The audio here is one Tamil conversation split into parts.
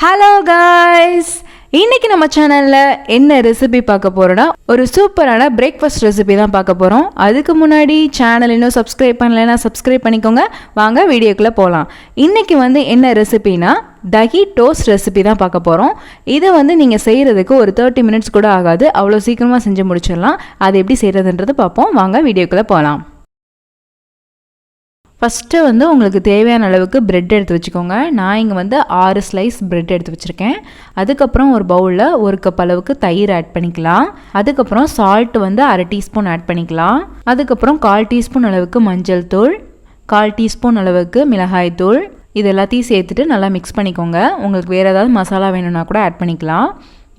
ஹலோ காய்ஸ், இன்னைக்கு நம்ம சேனல்ல என்ன ரெசிபி பார்க்க போறோம்னா ஒரு சூப்பரான பிரேக்ஃபாஸ்ட் ரெசிபி தான் பார்க்க போறோம். அதுக்கு முன்னாடி சேனல் இன்னும் சப்ஸ்கிரைப் பண்ணலைன்னா சப்ஸ்கிரைப் பண்ணிக்கோங்க. வாங்க வீடியோக்குள்ள போகலாம். இன்னைக்கு என்ன ரெசிபினா தஹி டோஸ்ட் ரெசிபி தான் பார்க்க போகிறோம். இதை நீங்கள் செய்கிறதுக்கு ஒரு 30 மினிட்ஸ் கூட ஆகாது, அவ்வளோ சீக்கிரமாக செஞ்சு முடிச்சிடலாம். அது எப்படி செய்கிறதுன்றது பார்ப்போம். வாங்க வீடியோக்குள்ளே போகலாம். ஃபஸ்ட்டு உங்களுக்கு தேவையான அளவுக்கு ப்ரெட் எடுத்து வச்சுக்கோங்க. நான் இங்கே 6 ஸ்லைஸ் ப்ரெட் எடுத்து வச்சுருக்கேன். அதுக்கப்புறம் ஒரு பவுலில் 1 கப் அளவுக்கு தயிர் ஆட் பண்ணிக்கலாம். அதுக்கப்புறம் சால்ட் 1/2 டீஸ்பூன் ஆட் பண்ணிக்கலாம். அதுக்கப்புறம் 1/4 டீஸ்பூன் அளவுக்கு மஞ்சள் தூள், 1/4 டீஸ்பூன் அளவுக்கு மிளகாய் தூள், இது எல்லாத்தையும் சேர்த்துட்டு நல்லா மிக்ஸ் பண்ணிக்கோங்க. உங்களுக்கு வேறு ஏதாவது மசாலா வேணும்னா கூட ஆட் பண்ணிக்கலாம்.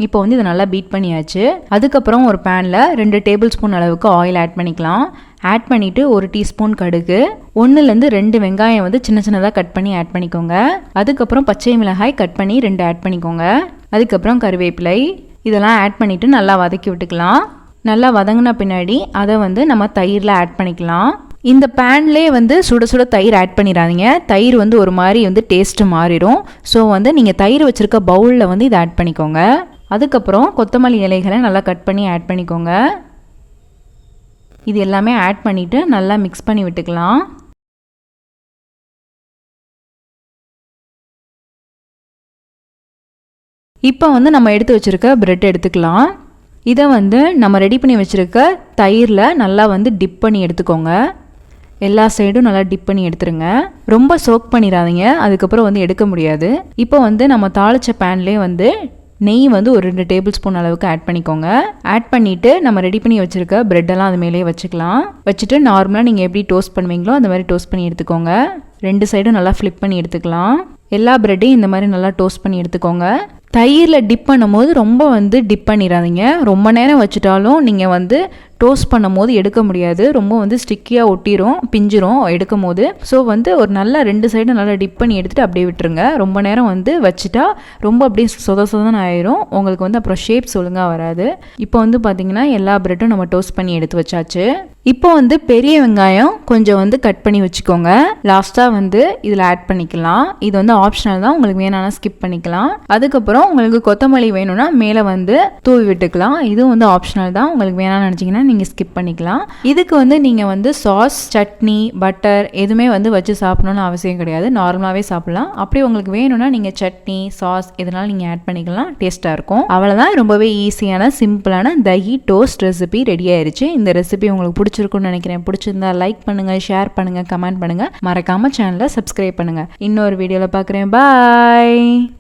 இப்போ இதை நல்லா பீட் பண்ணியாச்சு. அதுக்கப்புறம் ஒரு பேனில் 2 டேபிள் ஸ்பூன் அளவுக்கு ஆயில் ஆட் பண்ணிக்கலாம். ஆட் பண்ணிவிட்டு 1 டீஸ்பூன் கடுகு, 1லேருந்து 2 வெங்காயம் சின்ன சின்னதாக கட் பண்ணி ஆட் பண்ணிக்கோங்க. அதுக்கப்புறம் பச்சை மிளகாய் கட் பண்ணி 2 ஆட் பண்ணிக்கோங்க. அதுக்கப்புறம் கருவேப்பிலை, இதெல்லாம் ஆட் பண்ணிவிட்டு நல்லா வதக்கி விட்டுக்கலாம். நல்லா வதங்கின பின்னாடி அதை நம்ம தயிரில் ஆட் பண்ணிக்கலாம். இந்த பேன்லேயே சுட சுட தயிர் ஆட் பண்ணிடாதீங்க. தயிர் ஒரு மாதிரி டேஸ்ட்டு மாறிடும். ஸோ நீங்கள் தயிர் வச்சுருக்க பவுலில் இதை ஆட் பண்ணிக்கோங்க. அதுக்கப்புறம் கொத்தமல்லி இலைகளை நல்லா கட் பண்ணி ஆட் பண்ணிக்கோங்க. இது எல்லாமே ஆட் பண்ணிவிட்டு நல்லா மிக்ஸ் பண்ணி விட்டுக்கலாம். இப்போ நம்ம எடுத்து வச்சுருக்க ப்ரெட் எடுத்துக்கலாம். இதை நம்ம ரெடி பண்ணி வச்சுருக்க தயிரில் நல்லா டிப் பண்ணி எடுத்துக்கோங்க. எல்லா சைடும் நல்லா டிப் பண்ணி எடுத்துருங்க. ரொம்ப சோக் பண்ணிடாதீங்க, அதுக்கப்புறம் எடுக்க முடியாது. இப்போ நம்ம தாளித்த பேன்லேயே நெய் ஒரு 2 டேபிள் ஸ்பூன் அளவுக்கு ஆட் பண்ணிக்கோங்க. ஆட் பண்ணிவிட்டு நம்ம ரெடி பண்ணி வச்சுருக்க ப்ரெட்டெல்லாம் அது மேலேயே வச்சுக்கலாம். வச்சுட்டு நார்மலாக நீங்கள் எப்படி டோஸ்ட் பண்ணுவீங்களோ அந்த மாதிரி டோஸ்ட் பண்ணி எடுத்துக்கோங்க. 2 சைடும் நல்லா ஃப்ளிப் பண்ணி எடுத்துக்கலாம். எல்லா ப்ரெட்டையும் இந்த மாதிரி நல்லா டோஸ்ட் பண்ணி எடுத்துக்கோங்க. தயிரில் டிப் பண்ணும்போது ரொம்ப டிப் பண்ணிடாதீங்க. ரொம்ப நேரம் வச்சுட்டாலும் நீங்கள் டோஸ்ட் பண்ணும் போது எடுக்க முடியாது. ரொம்ப ஸ்டிக்கியாக ஒட்டிரும், பிஞ்சிரும் எடுக்கும் போது. ஸோ ஒரு நல்லா 2 சைடும் நல்லா டிப் பண்ணி எடுத்துகிட்டு அப்படியே விட்டுருங்க. ரொம்ப நேரம் வச்சுட்டா ரொம்ப அப்படியே சொதன்னு ஆயிரும். உங்களுக்கு அப்புறம் ஷேப்ஸ் ஒழுங்காக வராது. இப்போ பார்த்தீங்கன்னா எல்லா ப்ரெட்டும் நம்ம டோஸ்ட் பண்ணி எடுத்து வச்சாச்சு. இப்போ பெரிய வெங்காயம் கொஞ்சம் கட் பண்ணி வச்சுக்கோங்க. லாஸ்ட்டாக இதில் ஆட் பண்ணிக்கலாம். இது ஆப்ஷனல் தான், உங்களுக்கு வேணாம்னா ஸ்கிப் பண்ணிக்கலாம். அதுக்கப்புறம் உங்களுக்கு கொத்தமல்லி வேணும்னா மேலே தூவி விட்டுக்கலாம். இதுவும் ஆப்ஷனல் தான், உங்களுக்கு வேணாம்னு நினச்சிங்கன்னா நீங்கள் ஸ்கிப் பண்ணிக்கலாம். இதுக்கு நீங்கள் சாஸ், சட்னி, பட்டர் எதுவுமே வச்சு சாப்பிடணும்னு அவசியம் கிடையாது. நார்மலாகவே சாப்பிடலாம். அப்படி உங்களுக்கு வேணும்னா நீங்கள் சட்னி, சாஸ் இதனால் நீங்கள் ஆட் பண்ணிக்கலாம். டேஸ்ட்டாக இருக்கும். அவ்வளோதான், ரொம்பவே ஈஸியான சிம்பிளான தஹி டோஸ்ட் ரெசிபி ரெடி ஆயிடுச்சு. இந்த ரெசிபி உங்களுக்கு பிடிச்சிருக்குன்னு நினைக்கிறேன். பிடிச்சிருந்தா லைக் பண்ணுங்கள், ஷேர் பண்ணுங்கள், கமெண்ட் பண்ணுங்கள். மறக்காமல் சேனலை சப்ஸ்கிரைப் பண்ணுங்கள். இன்னொரு வீடியோவில் பார்க்குறேன். பாய்.